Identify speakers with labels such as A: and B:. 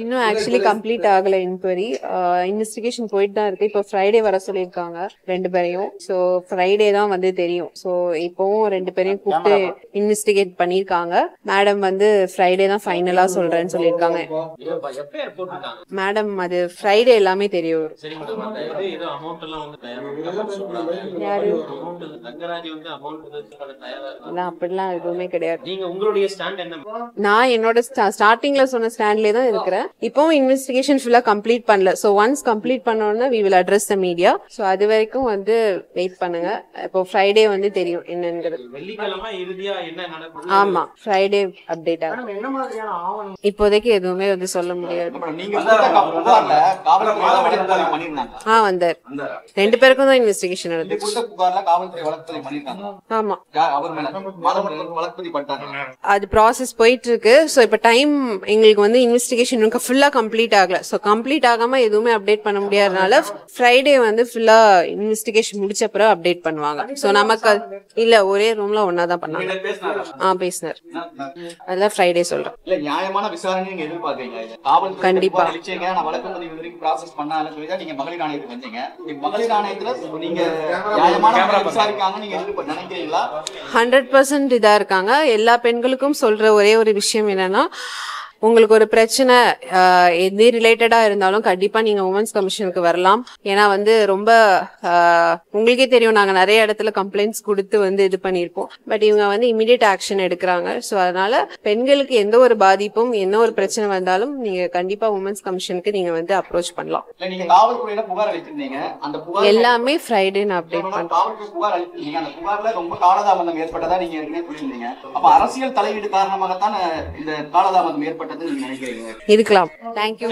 A: இன்னும் actually complete ஆகல enquiry. Investigation போயிட்டு தான் இருக்கு. இப்போ ஃப்ரைடே வர சொல்லியிருக்காங்க 2 பேரையும். ஸோ ஃப்ரைடே தான் வந்து தெரியும். ஸோ இப்போவும் 2 பேரையும் கூப்பிட்டு இன்வெஸ்டிகேட் பண்ணிருக்காங்க. மேடம் வந்து ஃப்ரைடே தான் ஃபைனலா சொல்றேன்னு சொல்லியிருக்காங்க. மேடம் அது ஃப்ரைடே எல்லாமே தெரியும். அப்படிலாம் எதுவுமே கிடையாது. நான் என்னோட ஸ்டார்டிங்ல சொன்ன ஸ்டாண்ட்லயே தான் இருக்கிறேன். இப்போவும் இன்வெஸ்டிகேஷன் ஃபுல்லா கம்ப்ளீட் பண்ணல. சோ ஒன்ஸ் கம்ப்ளீட் பண்ணோம்னா we will address the media. So அது வரைக்கும் வந்து வெயிட் பண்ணுங்க. இப்போ ஃப்ரைடே வந்து தெரியும் என்னங்கிறது.
B: வெள்ளிக்கிழமை இறுதியா என்ன நடக்கும்?
A: ஆமா, ஃப்ரைடே அப்டேட் ஆகும். இப்போதைக்கு எதுவுமே வந்து சொல்ல முடியாது. வந்தார். 2 பேருக்கும் தான் இன்வெஸ்டிகேஷன் நடந்துச்சு. ஆமா, அது ப்ராசஸ் போயிட்டு இருக்கு. சோ இப்ப டைம் எங்களுக்கு வந்து இன்வெஸ்டிகேஷன் ஃபுல்லா கம்ப்ளீட் ஆகல. சோ கம்ப்ளீட் ஆகாம எதுவுமே அப்டேட் பண்ண முடியாதனால ஃப்ரைடே வந்து ஃபுல்லா இன்வெஸ்டிகேஷன் முடிச்ச அப்புறம் அப்டேட் பண்ணுவாங்க. சோ நமக்கு இல்ல ஒரே ரூம்ல ஒன்னாதான் பண்ணாங்க. பேசினார். அதெல்லாம் ஃப்ரைடே சொல்றேன்.
C: நியாயமான விசாரணை நீங்க எதிர்பார்க்கறீங்க.
A: கண்டிப்பா
C: ப்ராசஸ் பண்ணாலும் சொல்லி நீங்க மகளிர் ஆணையத்துக்கு வந்தீங்க. மகளிர் ஆணையத்துல நீங்க நியாயமான விசாரிக்காங்க நீங்க நினைக்கிறீங்களா?
A: 100% இதா இருக்காங்க. எல்லா பெண்களுக்கும் சொல்ற ஒரே ஒரு விஷயம் என்னன்னா, உங்களுக்கு ஒரு பிரச்சனை எது ரிலேட்டடா இருந்தாலும் கண்டிப்பா நீங்க உமன்ஸ் கமிஷனுக்கு வரலாம். ஏன்னா வந்து ரொம்ப உங்களுக்கே தெரியும், நாங்க நிறைய இடத்துல கம்ப்ளைண்ட்ஸ் கொடுத்து வந்து இது பண்ணிருப்போம். பட் இவங்க வந்து இமிடியேட் ஆக்ஷன் எடுக்கிறாங்க. சோ அதனால பெண்களுக்கு எந்த ஒரு பாதிப்பும் என்ன ஒரு பிரச்சனை வந்தாலும் நீங்க கண்டிப்பா உமன்ஸ் கமிஷனுக்கு நீங்க வந்து அப்ரோச் பண்ணலாம். எல்லாமே ஃப்ரைடே நான் அப்டேட் பண்றேன்.
C: ரொம்ப காலதாமதம் ஏற்பட்டதா நீங்க ஏற்கனவே சொல்லியிருந்தீங்க. அப்ப அரசியல் தலையீடு காரணமாகத்தான் இந்த காலதாமதம் ஏற்பட்டது நீங்க நினைக்கிறீங்க?
A: இருக்கலாம். தேங்க்யூ.